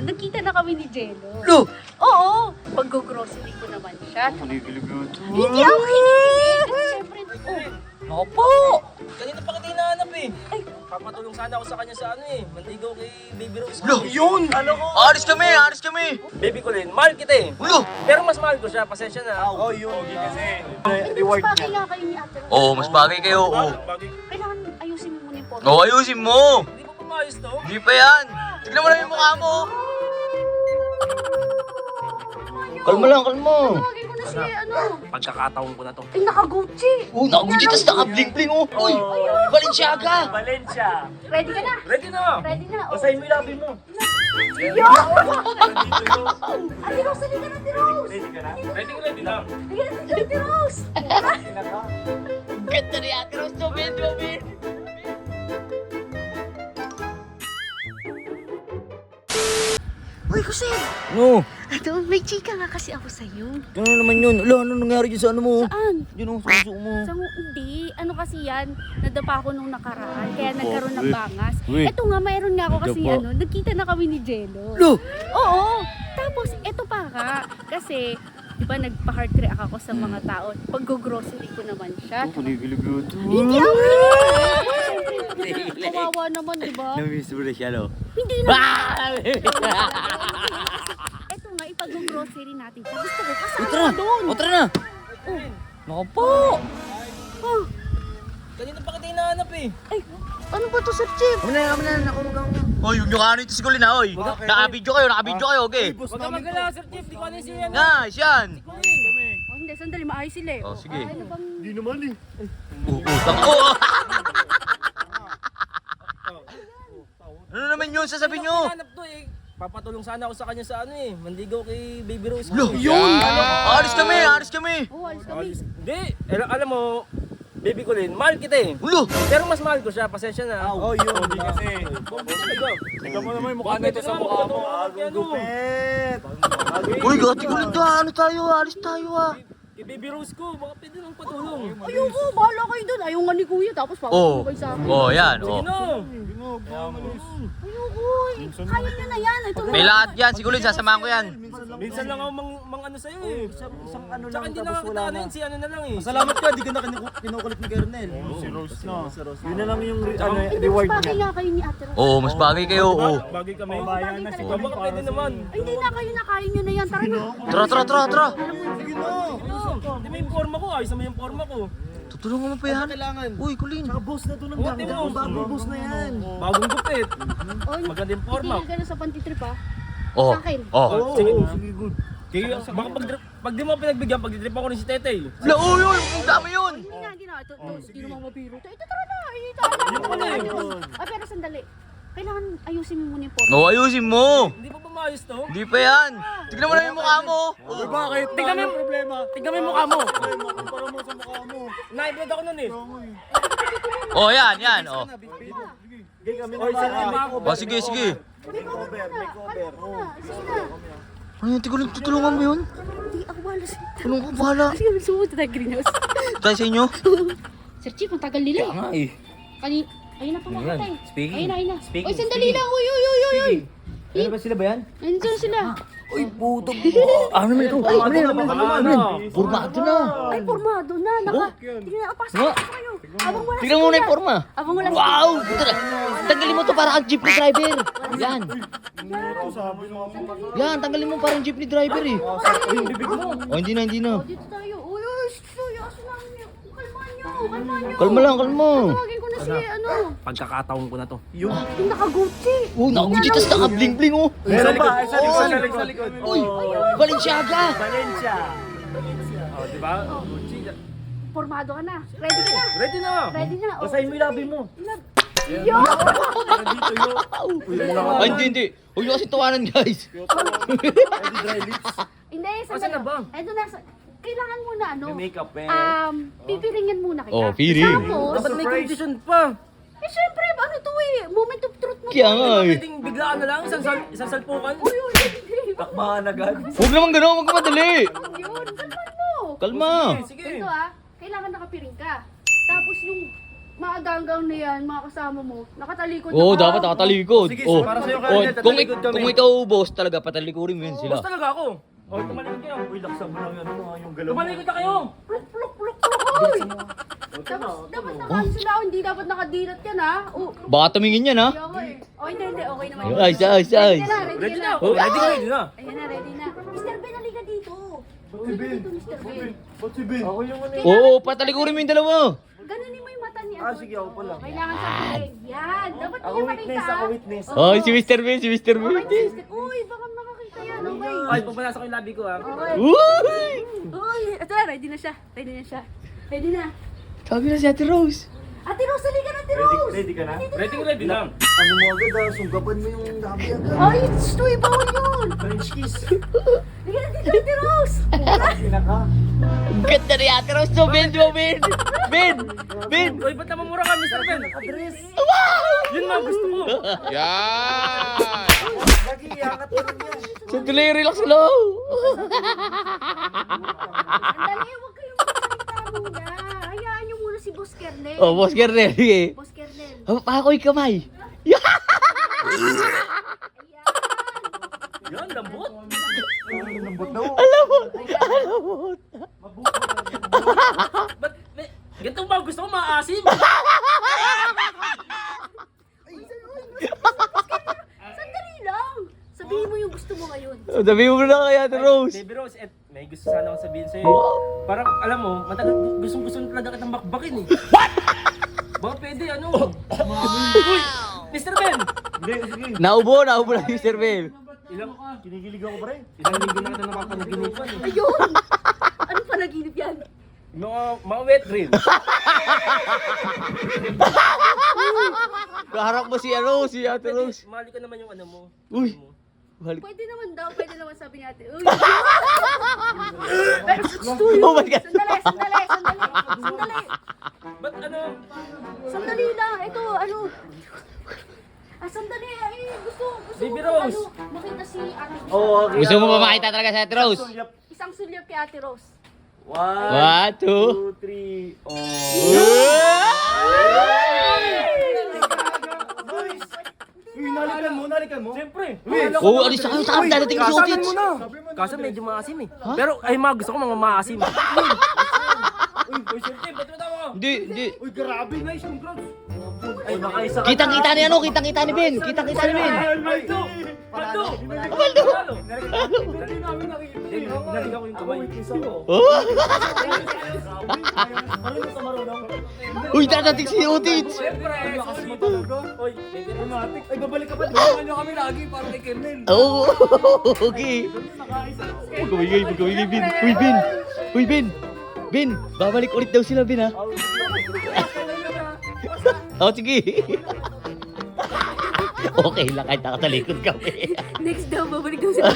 nagkita na kami ni Jello. Lo! Oo, pag-grocery ko naman siya. Kinikilig yun. Hindi ako kinikilig. Kasi syempre, Ako po! Kanina pa kita hinahanap eh. Ay. Papatulong sana ako sa kanya sa ano eh. Mandigaw kay Baby Rose. Lo! Yun! Ano ko? Aris kami! Aris kami! Baby ko din. Mahal kita eh. Lo! Pero mas mahal ko siya. Pasensya na. Oh, yun. Kasi, hindi mas bagay nga kayo ni Ate Rose. Oo, mas bagay kayo. Oo. Bagay. Kailangan ayusin mo muna yung photo. Oo, ayusin mo! Hindi ba pumayos to? Hindi pa yan! Tignan mo lang yung mukha mo! Kalma lang, kalma! Tawagin ko na si ano. Pagkakataon ko na to. Ay, naka-Gucci. Oh, nakaguji, tas naka-bling-bling oh! Uy! Balenciaga! Valencia. Ready ka na? Ready na. Ready na. Oh. Basahin mo yung labi mo. Yo! Ate Rose, halika na, Ate Rose. Ready na. Halika na, Ate Rose. Ganda ni Ate Rose, Joven! Uy, Jose. no. Ito, may chika nga kasi ako sa'yo. Ano naman yun? Ala, ano nangyari dyan sa ano mo? Saan? Yun ang suso mo. Hindi. Ano kasi yan? Nadapa ako nung nakaraan. Kaya nagkaroon ng bangas. Wait. Ito nga, mayroon nga ako kasi Dapa. ano. Nagkita na kami ni Jello. Lo! Oo. Tapos, ito pa nga. Kasi, di ba nagpa-heart react ako sa mga tao. Pag-grocery ko naman siya. Kinikilig yun. Hindi ako kinikilig. Kawawa naman, di ba? Namiss mo na siya, no? Hindi na. Ito nga, ipag-grocery natin siya. Gusto ko kasama ko doon. O, tara na! Oh. Naku po! Oh. Kanina pa kita hinahanap eh. Ay, ano ba to, Sir Chief? Kami na, naku, mag-ang. Oy, yung ano ito siguro na, oy! Naka-video kayo, okay? Huwag ka magala, Sir Chief. Di ko ano siya yan. Nice, yan! Oh, hindi, sandali, maayos sila eh. Oh, sige. Ano bang... Hindi naman eh. Utang ko! Ano naman yun? Sasabihin nyo? Hinahanap to eh. Papatulong sana ako sa kanya sa ano eh. Mandigaw kay Baby Rose. Lo! Yun! Aris kami! Aris kami! Oh, alis kami. Hindi. Alam mo, Baby ko din. Mahal kita eh. Ulo! Pero mas mahal ko siya. Pasensya na. Oh, yun. Hindi kasi. Tingnan mo naman yung mukha nito sa mukha mo. Gupet! Uy, gati ko lang ano tayo, alis tayo ah! Kay Baby Rose ko. Baka pwede nang patulong. Ayoko, bahala kayo doon. Ayaw nga ni Kuya, tapos Oh, papatulong kayo sa akin. oh, yan, Sige oh. na. Ayoko, kaya nyo na yan. Ito May lahat yan, siguro sasamahan ko yan. Minsan lang ako mang ano sa'yo eh. Isang ano Tsaka lang, hindi tapos nakakita wala na na. yun. Si ano na lang eh. Salamat ka, di ka na kinukulit ni Kernel. Si Rose na. Yun na lang yung ano, Hindi, mas reward bagay niya. nga kayo ni Ate Rose. Oo, mas bagay kayo, oo. Bagay kami. Bagay talaga. Ikaw baka pwede naman. Ay, hindi na kayo na, kaya nyo na yan. Tara na. Tara! Hindi mo yung forma ko. Ayos naman yung forma ko. Tutulungan mo pa yan. Kailangan. Uy, Kulin. Tsaka boss na to ng Buti ganda. mo. Bagong boss na yan. Bagong gupit. Oy, Maganda yung forma. hindi ka na sa pantitrip ha. Oh, Sa akin. oh. Sige. Sige, good. Kaya baka pag di mo pinagbigyan, pag-trip ako rin si Tetay. La, uy, ang dami yun. Hindi na. Ito, hindi naman mabiro. Ito, tara na. Ay, pero sandali. Kailangan ayusin mo muna yung photo. Oo, ayusin mo. Hindi pa pumayos to? Hindi pa yan. Tignan mo lang yung mukha mo. Uy, bakit? Tingnan mo yung problema. Tingnan mo yung mukha mo. Para mo sa mukha mo. Na-upload ako nun eh. Oh, yan, oh. Gay kami Oy, sir, na. Oh, sige. Makeover. Sige na. Ano yung Kulin, tutulungan mo yun? Hindi, ako bahala sa ito. Anong ko, bahala. Sige, sumunod tayo greenhouse. Tayo sa inyo? Sir Chief, ang tagal nila eh. Nga eh. Ayun na pumakatay. Speaking. Ayun na. Speaking, Oy, sandali lang. Uy. Ano ba sila ba yan? Nandiyan sila. Uy, puto. Ano naman ito? Formado na. Ay, formado na. Tingnan na, pasok kayo. Abang wala Tignan mo na yung forma. Abang wala Wow! Tanggalin mo to para kang jeepney driver. Yan. Yan, tanggalin mo parang jeepney driver eh. Oh, hindi na. Dito tayo. Uy, asan lang niyo? Kalma nyo. Kalma lang. Tawagin ko na si ano. Pagkakataon ko na to. Yung naka-Gucci. Oh, nakaguji, tas naka-bling-bling oh. Meron ba? Sa likod. Uy, Balenciaga. Valencia. Oh, di ba? Gucci. Formado ka na. Ready ka na. Ready na. Ready na. Basahin mo yung labi mo. Yo! Ay, hindi. Huwag nyo kasi tawanan, guys. Hindi, Asan sandali. na ba? Ito na. Kailangan muna ano. Makeup eh. Pipiringan muna kita. Oh, piring. Tapos, Dapat may condition pa. syempre, ano to eh. Moment of truth mo. Kaya nga eh. Pwedeng biglaan na lang, isang salpukan. Uy, hindi. Takbahan agad. Huwag naman gano'n, huwag ka madali. Yun, kalman mo. Kalma. Sige. Ito kailangan nakapiring ka. Tapos yung mga ganggang na yan, mga kasama mo, nakatalikod Oo, ako. dapat nakatalikod. Sige, Oh. para sa'yo, Oh, Kyle, kung, tatalikod kami. kung ikaw boss talaga, patalikurin mo yun sila. Boss talaga ako. O, tumalikod kayo. Uy, laksan mo lang yan yung galaw mo. Tumalikod na kayo. Pluk, pluk, pluk, pluk, oy! Dapat nakaano sila ako, hindi dapat nakadilat yan ha. Oh, Baka tumingin yan ha. hindi ako eh. Oh, hindi, okay naman. Ayos, ayos, ayos. Ready na, ready Ready na. na. Oh, ready na, ready na. Ayan na, ready na. Mr. Ben, halika dito. Halika dito, Mr. Ben. Ba't si Ben? Ako yung ano. Oo, patalikurin mo yung dalawa. Ganunin mo yung mata ni Ah, sige, ako pala. Kailangan sa piling. Yan, dapat Ako hindi witness, makita. ako witness. Oh, si Mr. Ben, si Mr. Ben. Okay, sister. Uy, baka makakita yan, okay. Ay, pagpanasa ko yung labi ko ha. Okay. Uy! Uy, ito na, ready na siya. Ready na siya. Ready na. Sabi na si Ate Rose. Ate Rose, halika na, Ate Rose. Ready ka na? Ready na. Ano mo agad sunggaban mo yung labi agad. Ay, stoy, bawal yun. French kiss. Halika na dito, Ate Rose. Pinaka. Ang ganda ni Ate Rose. No, Ben, no, Ben. Ben, Ben. Uy, ba't namumura ka, Mr. Ben? Yun mga gusto ko. Lagi, iangat mo lang yan. Sandali, relax lang. Andali, huwag kayong magsalita muna. Hayaan niyo muna si Boss Kernel. Oh, boss Kernel. Sige. Boss Kernel. Pakoy kamay. Ayan. Yan, lambot. Lambot daw. Alam mo. Ba't, ganito ba gusto ko maasim? Sandali lang. Sabihin mo yung gusto mo ngayon. Sabi mo na kay Ate Rose. Baby Rose, may gusto sana akong sabihin sa'yo. Parang, alam mo, matagal, gustong-gusto na talaga kitang bakbakin eh. What? Baka pwede, ano? Uy! Mr. Ben! Hindi, sige. Naubo na si Mr. Ben. Kinikilig ako pa rin. Ilang linggo na kita napapanaginipan eh. Ayun! Ano pa naginip yan? Mga wet dream. Kaharap mo si Ate Rose. Mahali ka naman yung ano mo. Uy. Balik. Pwede naman daw, pwede naman sabi natin. Uy! Oh my God. Sandali, sandali, sandali. Sandali. Ba't ano? Sandali lang. Ito, ano. Sandali. Ay, gusto Baby ko, Rose. makita si Ate Rose. Oo, okay. Gusto mo ba makita talaga si Ate Rose? Isang sulyap kay Ate Rose. 1, 1, 2. 2, 3, oh. Uy, nalikan mo. Siyempre. Oh, alis na kayo. Saan darating si Kasalan Otits? mo na. Kaso medyo maasim eh. Pero ay mga gusto ko mga maasim. Uy, siyempre, ba't mo tawa? Hindi. Uy, grabe. Nice, congrats. Ay, nakaisa ka. Kitang-kita ni kitang-kita ni Ben. Kitang-kita ni Ben. Paldo! Paldo! Paldo! Naligaw ko yung kamay. Oh! Marunong sa marunong. Uy, dadating si Otits. Siyempre, Lakas mo talaga. Oy, Dramatic. Ay, babalik ka pa. Tulungan nyo kami lagi para kay Kernel. Oo, okay. Pagkamigay, Ben. Uy, Ben. Ben, babalik ulit daw sila, Ben, ha? Oh, sige. Okay lang kahit nakatalikod kami. Next daw, babalik daw sa